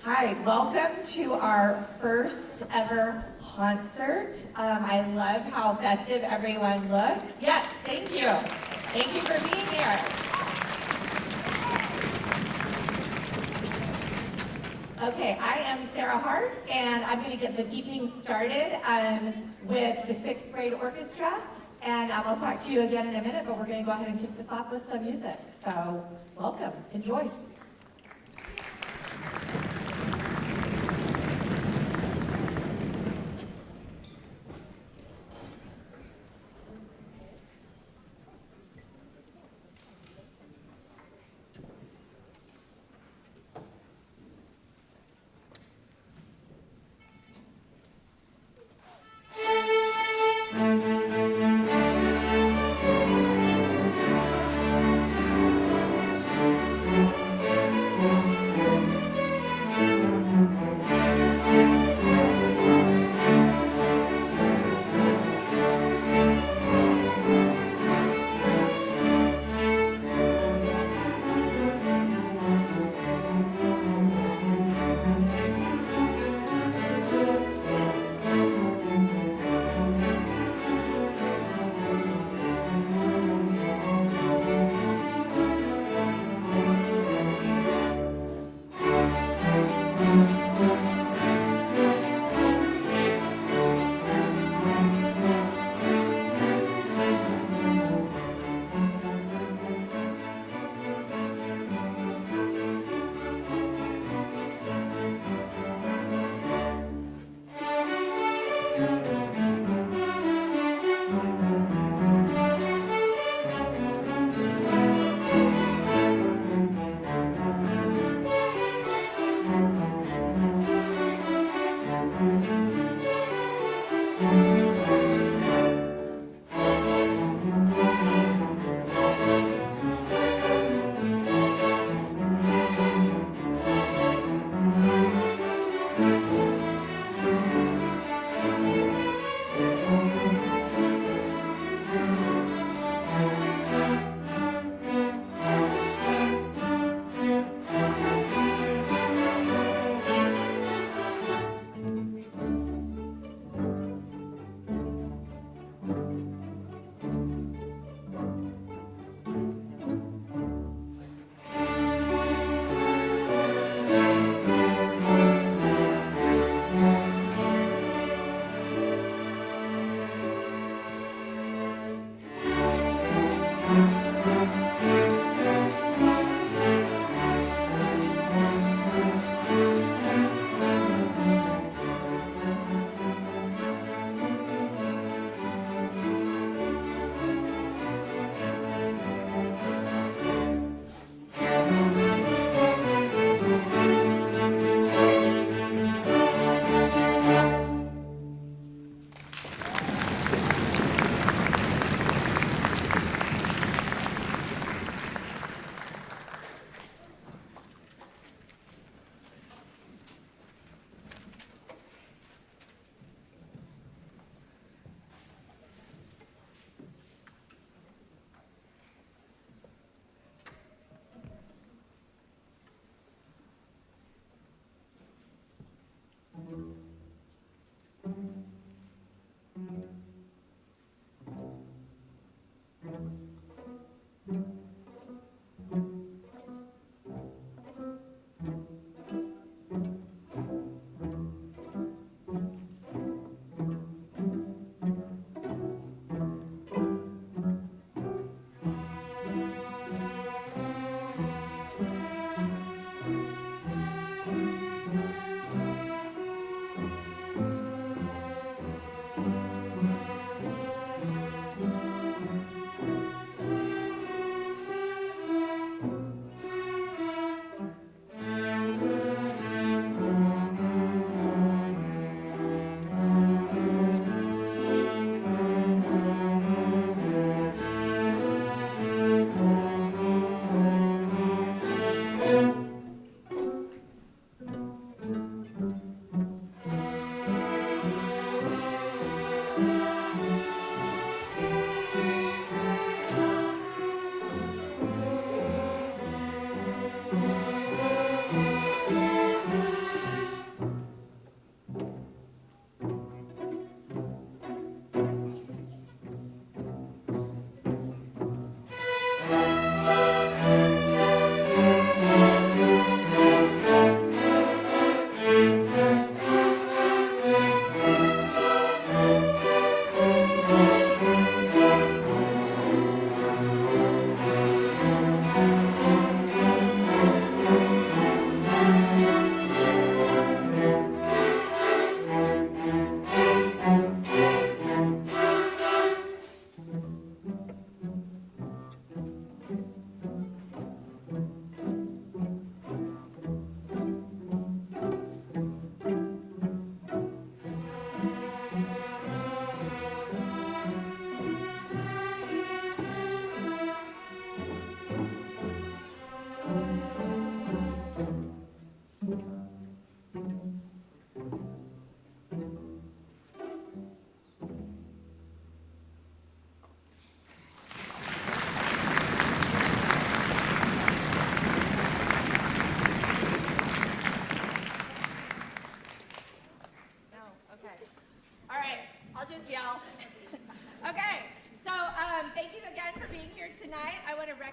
Hi, welcome to our first ever concert. I love how festive everyone looks. Yes, thank you. Thank you for being here. Okay, I am Sarah Hart, and I'm going to get the evening started with the 6th grade orchestra. And I'll talk to you again in a minute, but we're going to go ahead and kick this off with some music. So, welcome. Enjoy.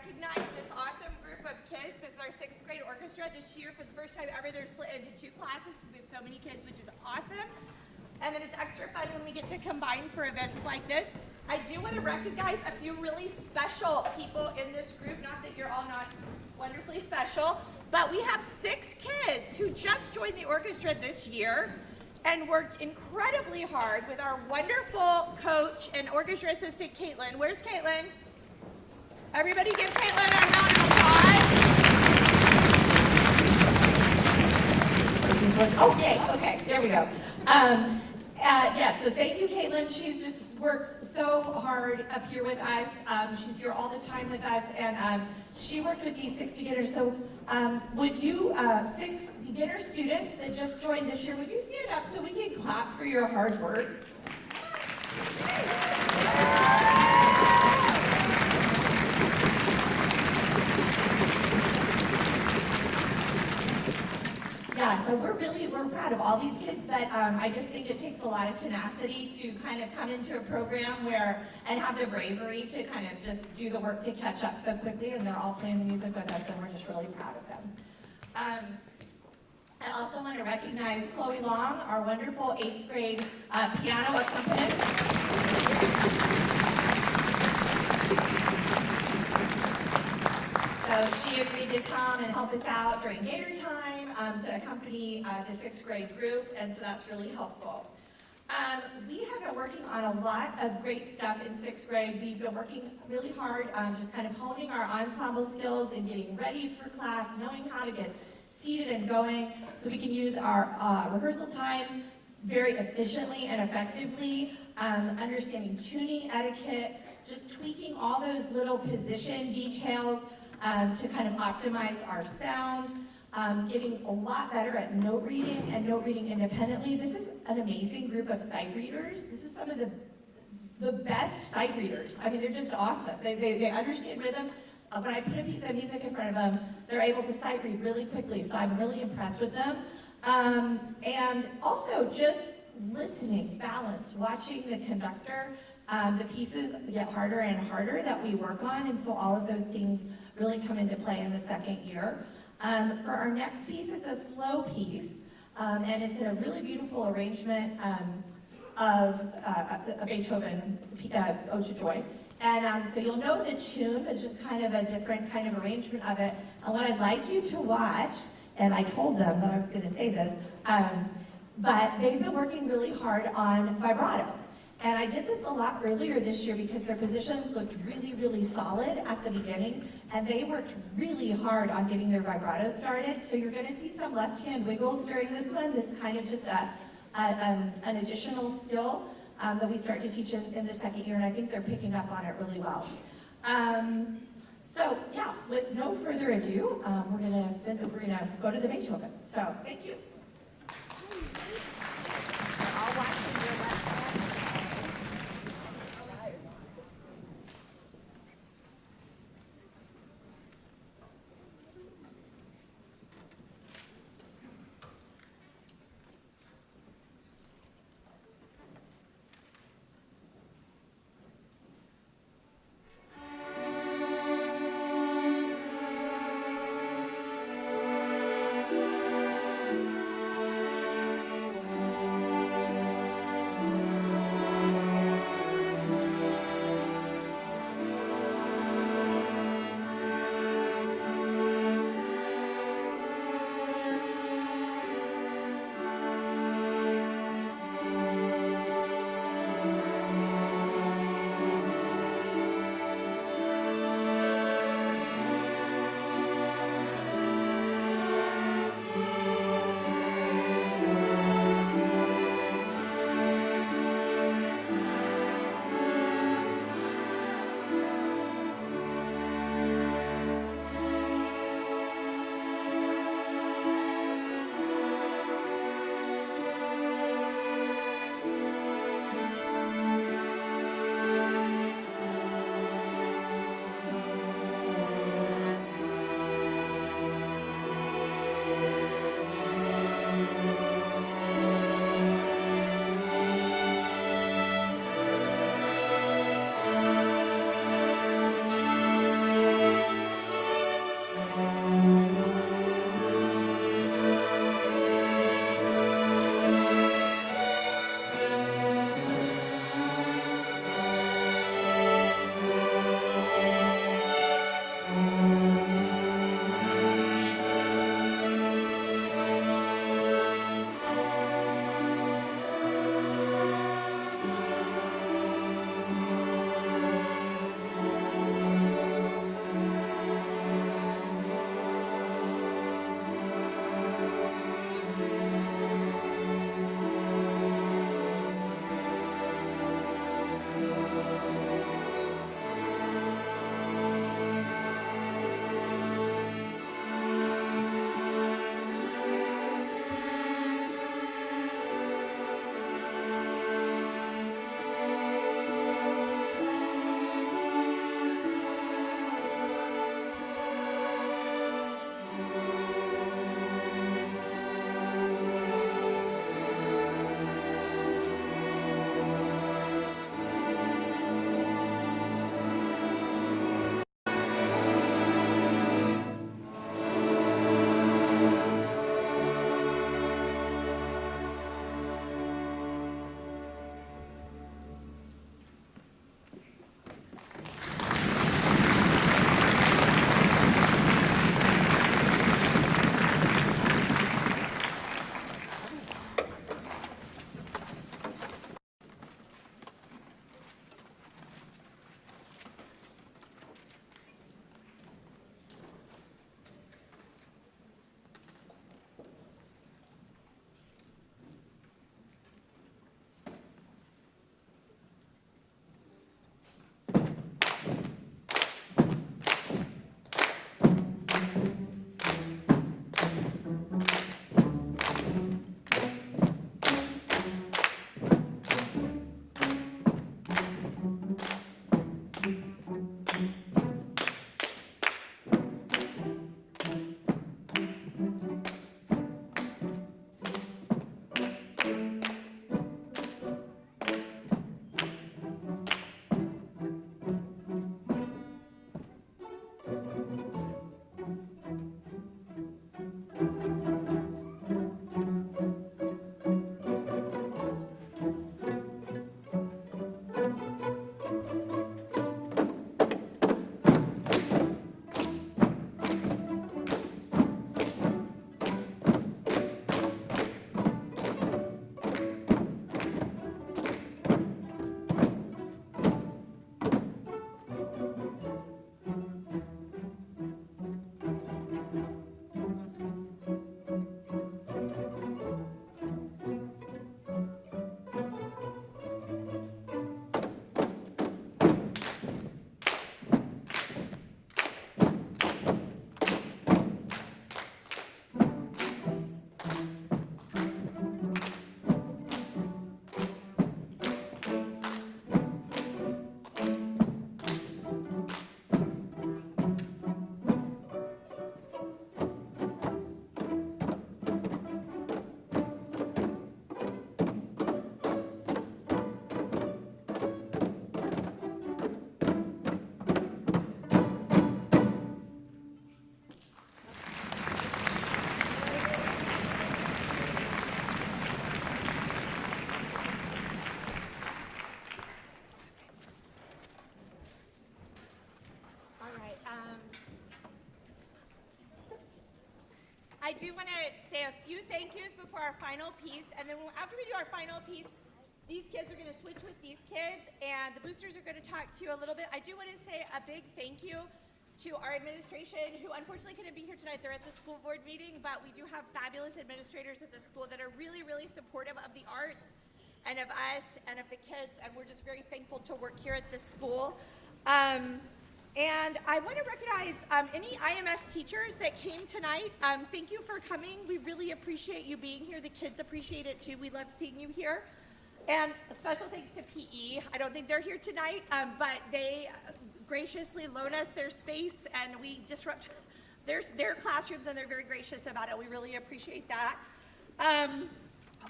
recognize this awesome group of kids. This is our 6th grade orchestra. This year, for the first time ever, they're split into 2 classes because we have so many kids, which is awesome. And then it's extra fun when we get to combine for events like this. I do want to recognize a few really special people in this group. Not that you're all not wonderfully special, but we have 6 kids who just joined the orchestra this year and worked incredibly hard with our wonderful coach and orchestra assistant, Caitlin. Where's Caitlin? Everybody give Caitlin a round of applause. This is what, okay, there we go. So thank you, Caitlin. She's just works so hard up here with us. She's here all the time with us, and she worked with these 6 beginners. So would you, 6 beginner students that just joined this year, would you stand up so we can clap for your hard work? Yeah, so we're proud of all these kids, but I just think it takes a lot of tenacity to kind of come into a program and have the bravery to kind of just do the work to catch up so quickly, and they're all playing the music with us, and we're just really proud of them. I also want to recognize Chloe Long, our wonderful 8th grade piano accompanist. So she agreed to come and help us out during Gator time to accompany the 6th grade group, and so that's really helpful. We have been working on a lot of great stuff in 6th grade. We've been working really hard, just kind of honing our ensemble skills and getting ready for class, knowing how to get seated and going so we can use our rehearsal time very efficiently and effectively, understanding tuning etiquette, just tweaking all those little position details to kind of optimize our sound, getting a lot better at note reading and note reading independently. This is an amazing group of sight readers. This is some of the best sight readers. I mean, they're just awesome. They understand rhythm. When I put a piece of music in front of them, they're able to sight read really quickly, so I'm really impressed with them. And also just listening, balance, watching the conductor. The pieces get harder and harder that we work on, and so all of those things really come into play in the 2nd year. For our next piece, it's a slow piece, and it's in a really beautiful arrangement of a Beethoven Ode to Joy. And so you'll know the tune, but it's just kind of a different kind of arrangement of it. And what I'd like you to watch, and I told them that I was going to say this, but they've been working really hard on vibrato. And I did this a lot earlier this year because their positions looked really, really solid at the beginning, and they worked really hard on getting their vibrato started. So you're going to see some left-hand wiggles during this one. That's kind of just an additional skill that we start to teach in the 2nd year, and I think they're picking up on it really well. So yeah, with no further ado, we're gonna go to the Beethoven. So thank you. All watching your left hand. I do want to say a few thank yous before our final piece, and then after we do our final piece, these kids are going to switch with these kids, and the boosters are going to talk to you a little bit. I do want to say a big thank you to our administration, who unfortunately couldn't be here tonight. They're at the school board meeting, but we do have fabulous administrators at the school that are really, really supportive of the arts and of us and of the kids, and we're just very thankful to work here at this school. And I want to recognize any IMS teachers that came tonight. Thank you for coming. We really appreciate you being here. The kids appreciate it too. We love seeing you here. And a special thanks to PE. I don't think they're here tonight, but they graciously loan us their space, and we disrupt their classrooms, and they're very gracious about it. We really appreciate that.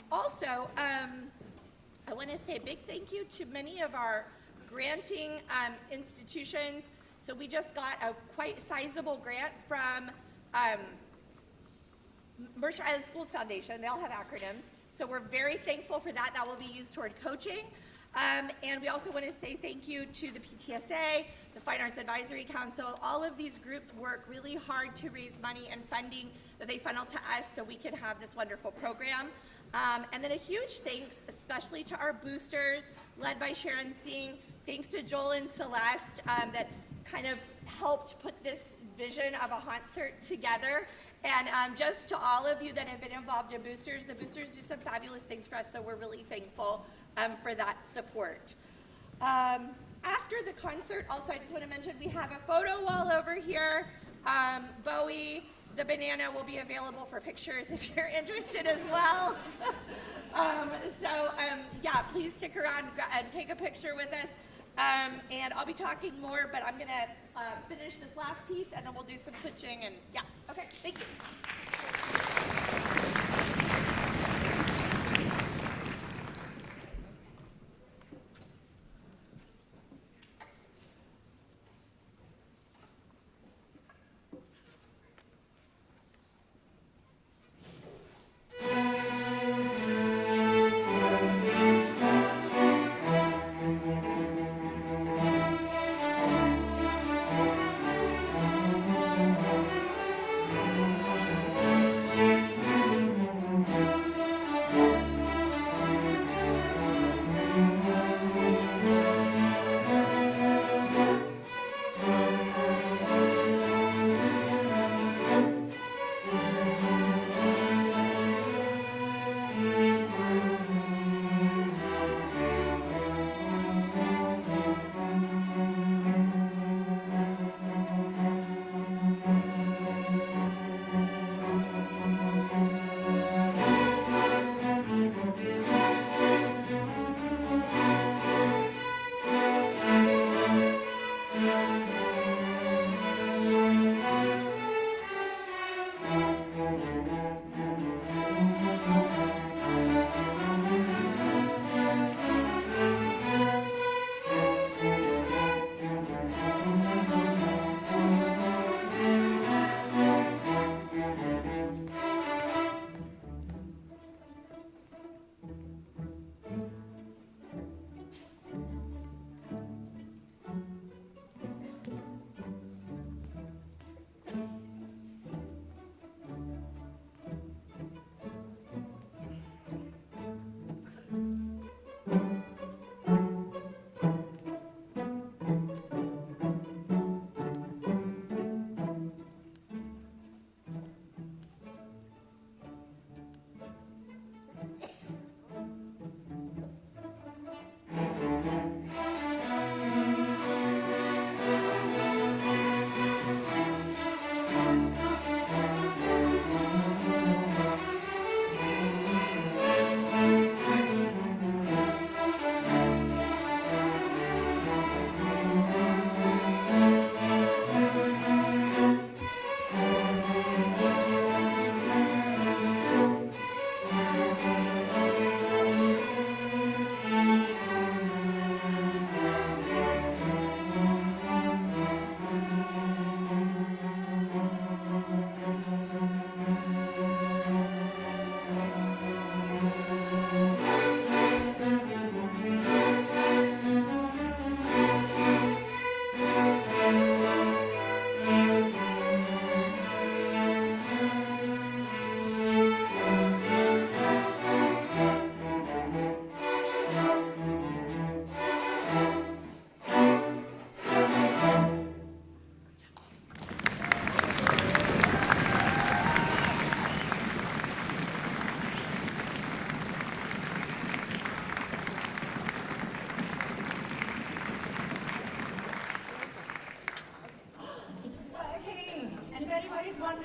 Also, I want to say a big thank you to many of our granting institutions. So we just got a quite sizable grant from Mercer Island Schools Foundation. They all have acronyms. So we're very thankful for that. That will be used toward coaching. And we also want to say thank you to the PTSA, the Fine Arts Advisory Council. All of these groups work really hard to raise money and funding that they funnel to us so we can have this wonderful program. And then a huge thanks, especially to our boosters, led by Sharon Singh. Thanks to Joel and Celeste that kind of helped put this vision of a concert together. And just to all of you that have been involved in boosters, the boosters do some fabulous things for us, so we're really thankful for that support. After the concert, also I just want to mention we have a photo wall over here. Bowie, the banana, will be available for pictures if you're interested as well. Yeah, please stick around and take a picture with us. And I'll be talking more, but I'm going to finish this last piece, and then we'll do some switching. And yeah, okay, thank you.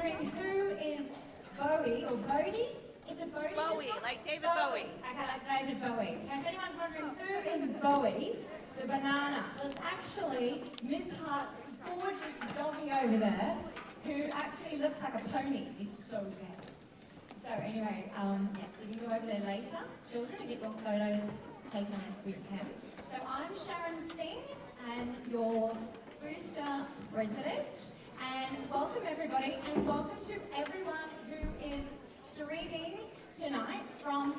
wondering who is Bowie or Bodie? Is it Bodie? Bowie, like David Bowie. Okay, like David Bowie. Okay, if anyone's wondering who is Bowie, the banana, well, it's actually Miss Hart's gorgeous doggy over there, who actually looks like a pony. He's so bad. So anyway, yes, you can go over there later, children, and get your photos taken with him. So I'm Sharon Singh, and your booster resident, and welcome everybody, and welcome to everyone who is streaming tonight from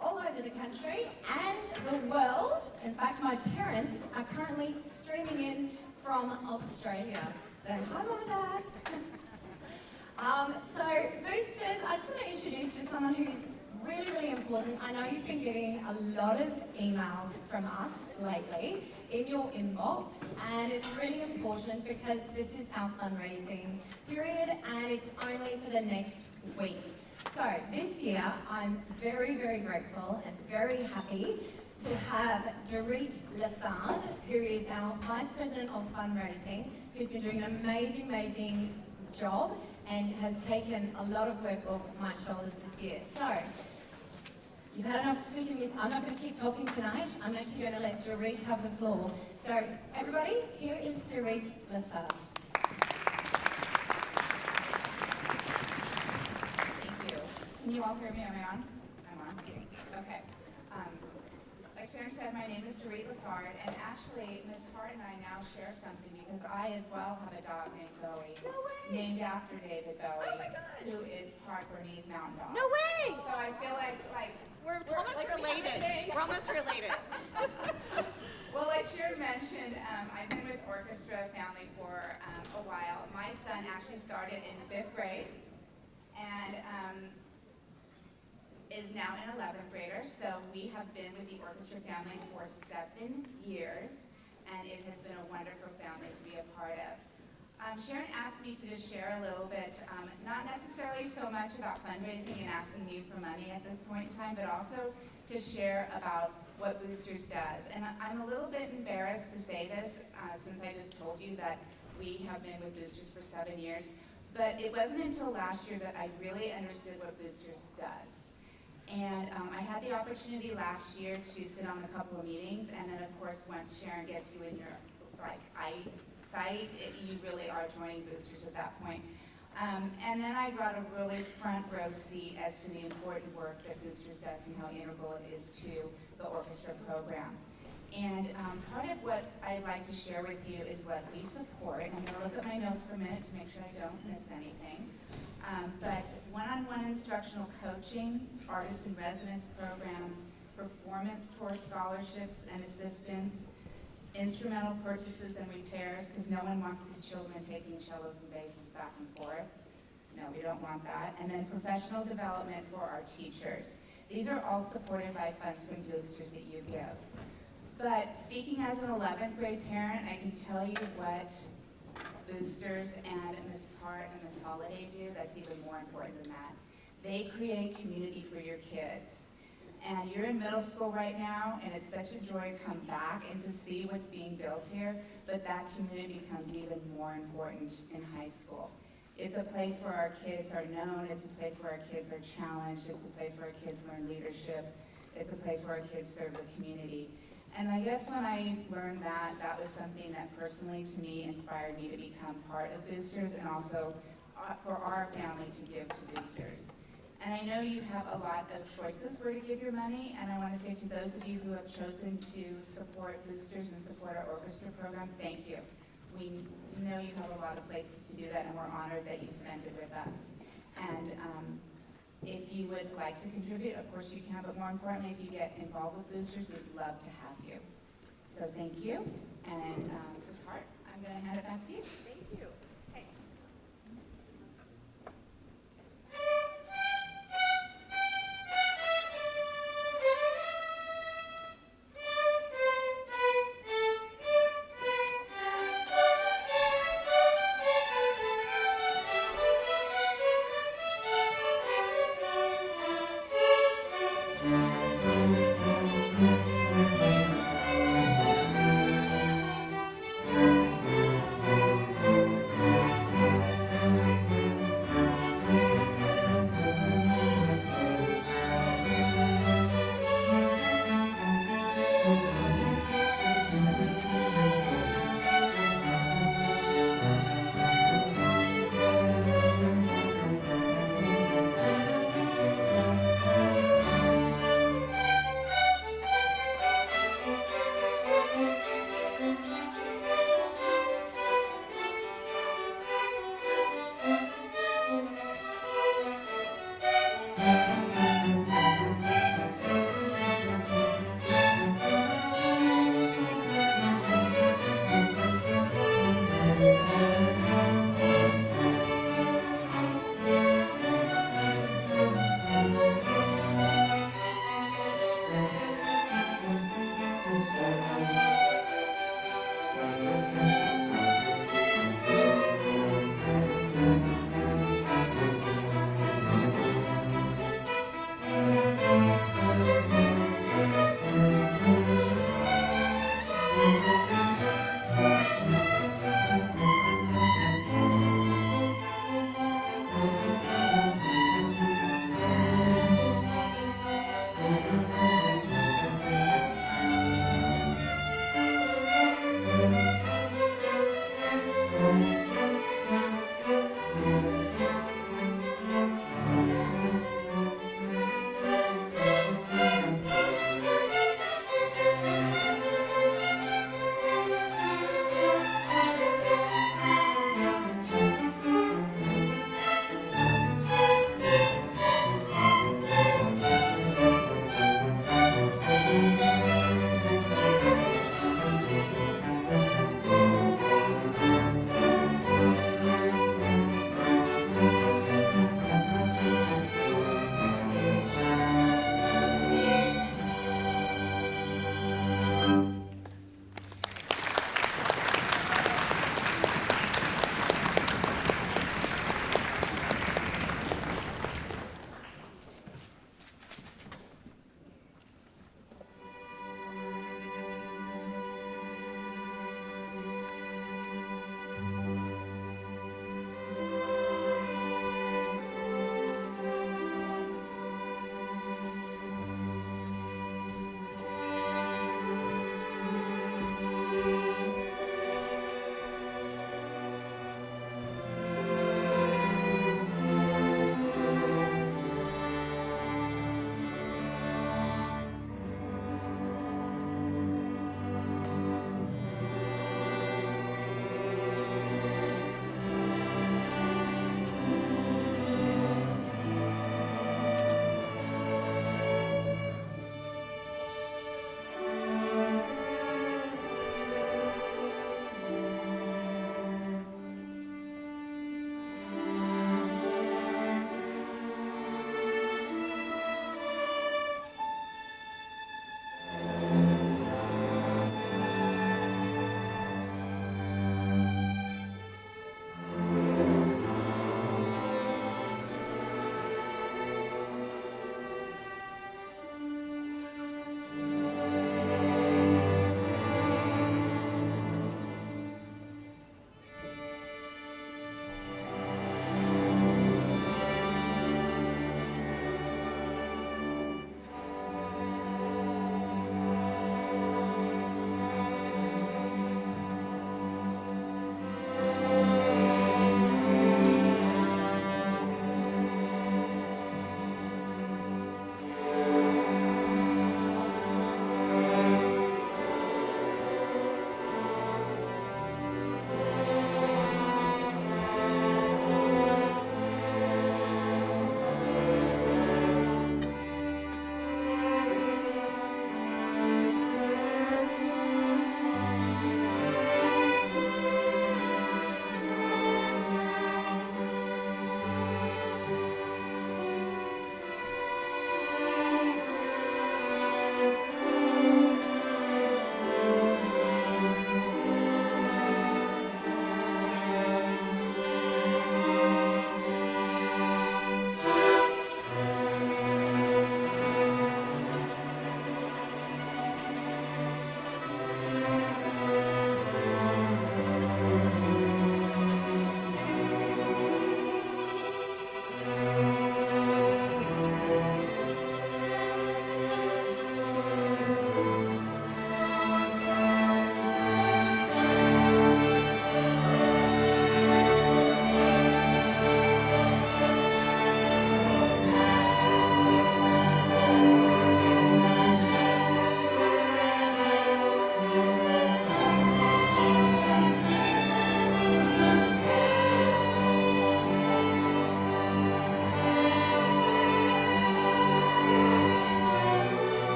all over the country and the world. In fact, my parents are currently streaming in from Australia. So hi, Mum and Dad. So boosters, I just want to introduce you to someone who's really, really important. I know you've been getting a lot of emails from us lately in your inbox, and it's really important because this is our fundraising period and it's only for the next week. So this year, I'm very, very grateful and very happy to have Dorit Lassard, who is our Vice President of Fundraising, who's been doing an amazing, amazing job and has taken a lot of work off my shoulders this year. So, you've had enough speaking with, I'm not going to keep talking tonight. I'm actually going to let Dorit have the floor. So, everybody, here is Dorit Lassard. Thank you. Can you all hear me? Am I on? I'm on? Okay. Like Sharon said, my name is Dorit Lassard, and actually, Ms. Hart and I now share something because I as well have a dog named Bowie. No way! Named after David Bowie. Oh my gosh! Who is Park Bernese Mountain Dog. No way! So I feel like We're almost like we have a related. thing. We're almost related. Well, like Sharon mentioned, I've been with Orchestra Family for a while. My son actually started in 5th grade and is now an 11th grader. So we have been with the Orchestra Family for 7 years, and it has been a wonderful family to be a part of. Sharon asked me to just share a little bit, not necessarily so much about fundraising and asking you for money at this point in time, but also to share about what Boosters does. And I'm a little bit embarrassed to say this, since I just told you that we have been with Boosters for 7 years, but it wasn't until last year that I really understood what Boosters does. And I had the opportunity last year to sit on a couple of meetings, and then of course once Sharon gets you in your eyesight, you really are joining Boosters at that point. And then I got a really front row seat as to the important work that Boosters does and how integral it is to the orchestra program. And part of what I'd like to share with you is what we support. And I'm going to look at my notes for a minute to make sure I don't miss anything. But one-on-one instructional coaching, artist in residence programs, performance tour scholarships and assistance, instrumental purchases and repairs, because no one wants these children taking cellos and basses back and forth. No, we don't want that. And then professional development for our teachers. These are all supported by funds from Boosters that you give. But speaking as an 11th grade parent, I can tell you what Boosters and Mrs. Hart and Ms. Holliday do that's even more important than that. They create community for your kids. And you're in middle school right now, and it's such a joy to come back and to see what's being built here, but that community becomes even more important in high school. It's a place where our kids are known, it's a place where our kids are challenged, it's a place where our kids learn leadership, it's a place where our kids serve the community. And I guess when I learned that, that was something that personally to me inspired me to become part of Boosters, and also for our family to give to Boosters. And I know you have a lot of choices where to give your money, and I want to say to those of you who have chosen to support Boosters and support our orchestra program, thank you. We know you have a lot of places to do that, and we're honored that you spent it with us. And if you would like to contribute, of course you can, but more importantly, if you get involved with Boosters, we'd love to have you. So thank you, and Mrs. Hart, I'm going to hand it back to you. Thank you. Hey.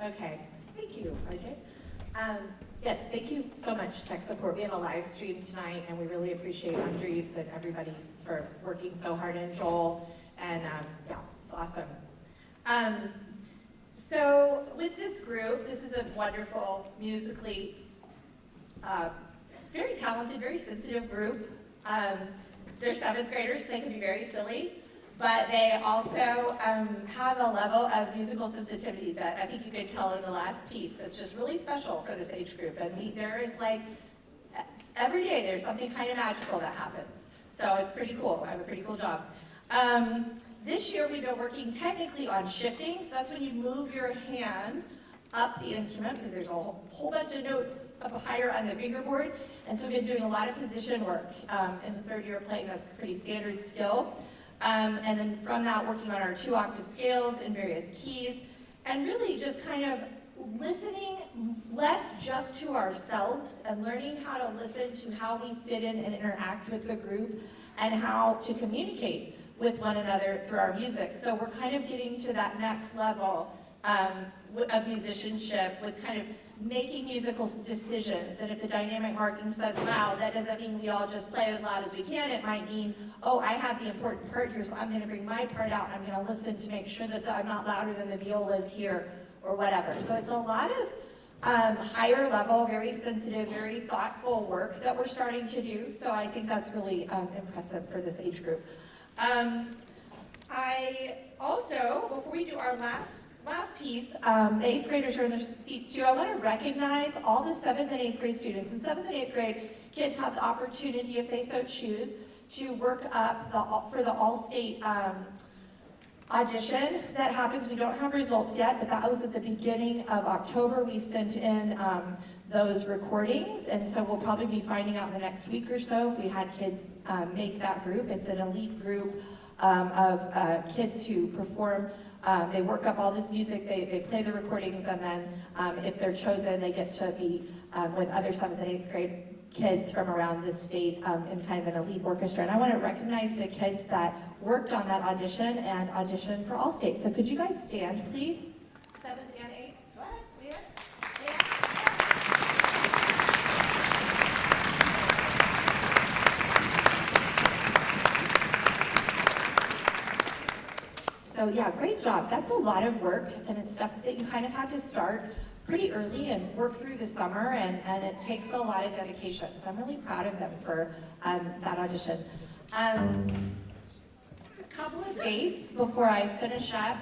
Okay, thank you, RJ. Yes, thank you so much, Tech Support. We have a live stream tonight, and we really appreciate Andrews and everybody for working so hard, and Joel, and yeah, it's awesome. So with this group, this is a wonderful, musically, very talented, very sensitive group. They're 7th graders, so they can be very silly, but they also have a level of musical sensitivity that I think you could tell in the last piece that's just really special for this age group. And there is like, every day there's something kind of magical that happens. So it's pretty cool. I have a pretty cool job. This year we've been working technically on shifting, so that's when you move your hand up the instrument, because there's a whole bunch of notes up higher on the fingerboard, and so we've been doing a lot of position work. In the 3rd year of playing, that's a pretty standard skill. And then from that, working on our 2-octave scales in various keys, and really just kind of listening less just to ourselves and learning how to listen to how we fit in and interact with the group and how to communicate with one another through our music. So we're kind of getting to that next level of musicianship with kind of making musical decisions. And if the dynamic marking says loud, that doesn't mean we all just play as loud as we can. It might mean, oh, I have the important part here, so I'm going to bring my part out, and I'm going to listen to make sure that I'm not louder than the violas here, or whatever. So it's a lot of higher level, very sensitive, very thoughtful work that we're starting to do. So I think that's really impressive for this age group. I also, before we do our last piece, the 8th graders are in their seats too. I want to recognize all the 7th and 8th grade students. In 7th and 8th grade, kids have the opportunity, if they so choose, to work up for the all-state audition that happens. We don't have results yet, but that was at the beginning of October. We sent in those recordings, and so we'll probably be finding out in the next week or so if we had kids make that group. It's an elite group of kids who perform. They work up all this music, they play the recordings, and then if they're chosen, they get to be with other 7th and 8th grade kids from around the state in kind of an elite orchestra. And I want to recognize the kids that worked on that audition and auditioned for All-State. So could you guys stand, please? 7th and 8th. Go ahead, sweetheart. So yeah, great job. That's a lot of work, and it's stuff that you kind of have to start pretty early and work through the summer, and it takes a lot of dedication. So I'm really proud of them for that audition. A couple of dates before I finish up.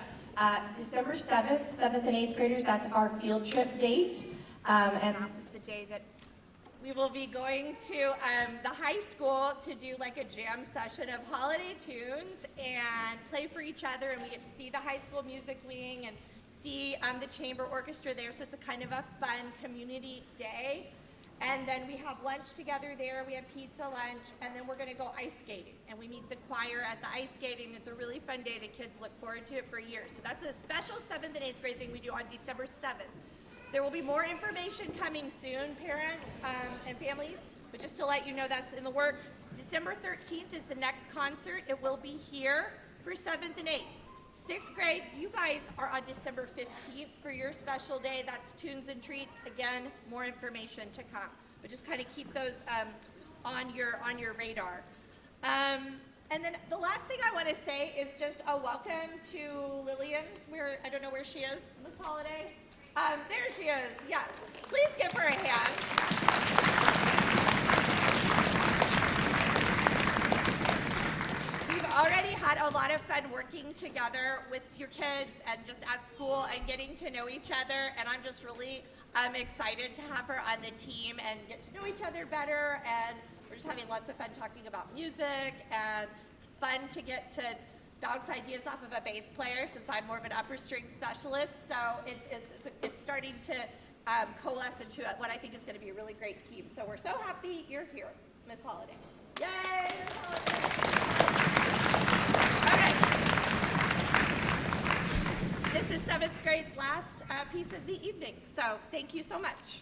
December 7th, 7th and 8th graders, that's our field trip date. And That is the day that we will be going to the high school to do like a jam session of holiday tunes and play for each other, and we get to see the high school music wing and see the chamber orchestra there, so it's a kind of a fun community day. And then we have lunch together there, we have pizza lunch, and then we're gonna go ice skating. And we meet the choir at the ice skating. It's a really fun day. The kids look forward to it for years. So that's a special 7th and 8th grade thing we do on December 7th. So there will be more information coming soon, parents and families, but just to let you know that's in the works. December 13th is the next concert. It will be here for 7th and 8th. 6th grade, you guys are on December 15th for your special day. That's Tunes and Treats. Again, more information to come, but just kind of keep those on your radar. And then the last thing I want to say is just a welcome to Lillian. I don't know where she is this holiday. There she is. Yes, please give her a hand. Already had a lot of fun working together with your kids and just at school and getting to know each other, and I'm just really excited to have her on the team and get to know each other better, and we're just having lots of fun talking about music, and it's fun to get to bounce ideas off of a bass player since I'm more of an upper string specialist, so it's starting to coalesce into what I think is going to be a really great team. So we're so happy you're here, Miss Holiday. Yay, Miss Holiday! This is 7th grade's last piece of the evening, so thank you so much.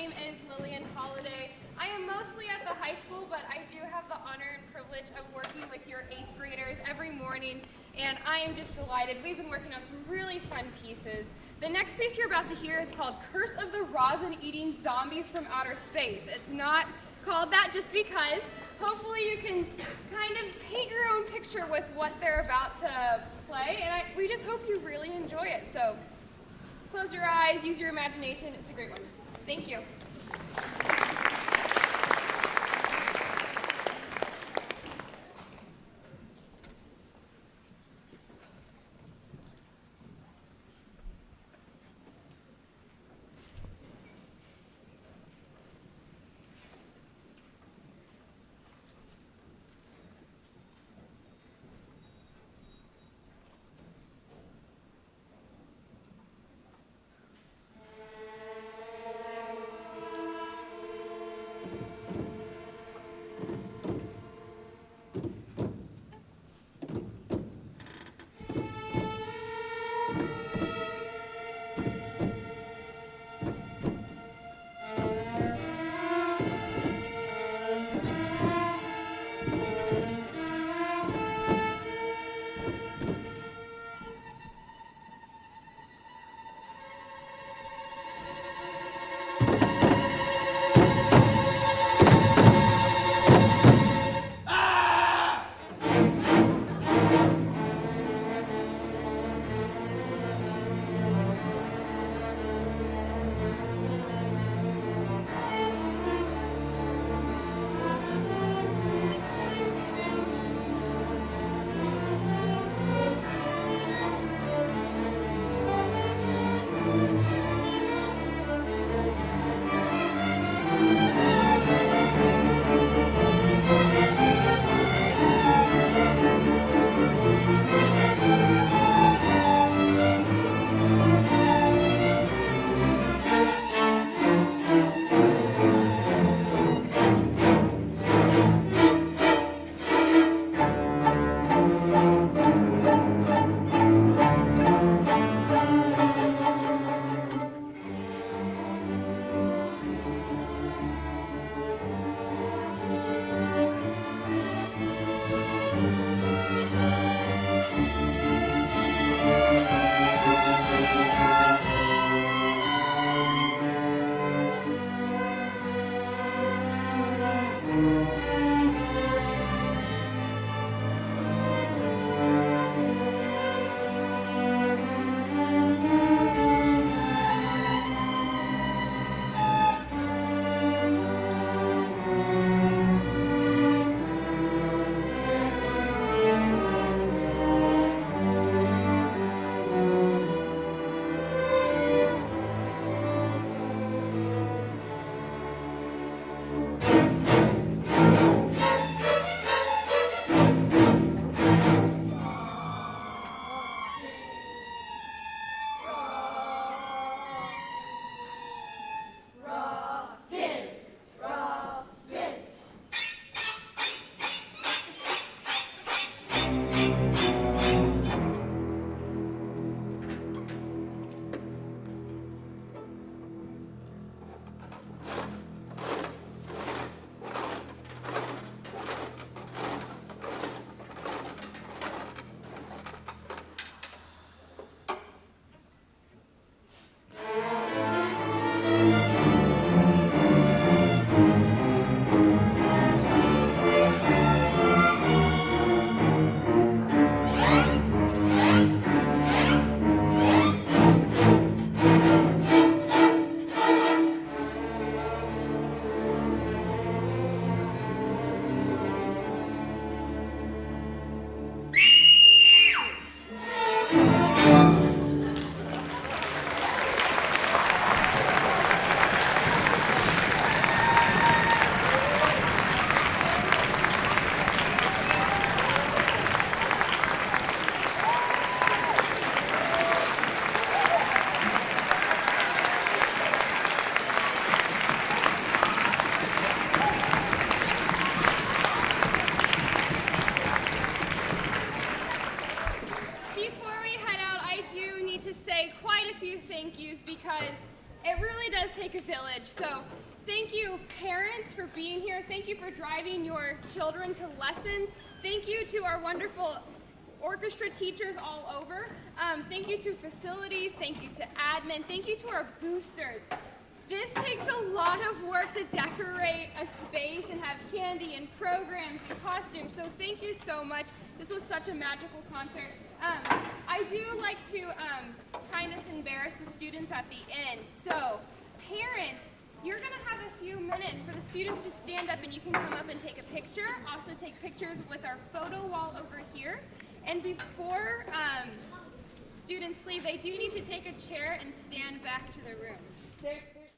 name is Lillian Holiday. I am mostly at the high school, but I do have the honor and privilege of working with your 8th graders every morning, and I am just delighted. We've been working on some really fun pieces. The next piece you're about to hear is called Curse of the Rosin-Eating Zombies from Outer Space. It's not called that just because. Hopefully you can kind of paint your own picture with what they're about to play, and we just hope you really enjoy it. So close your eyes, use your imagination. It's a great one. Thank you. take a village. So thank you, parents, for being here. Thank you for driving your children to lessons. Thank you to our wonderful orchestra teachers all over. Thank you to facilities. Thank you to admin. Thank you to our boosters. This takes a lot of work to decorate a space and have candy and programs and costumes. So thank you so much. This was such a magical concert. I do like to kind of embarrass the students at the end. So parents, you're gonna have a few minutes for the students to stand up and you can come up and take a picture. Also take pictures with our photo wall over here. And before students leave, they do need to take a chair and stand back to the room.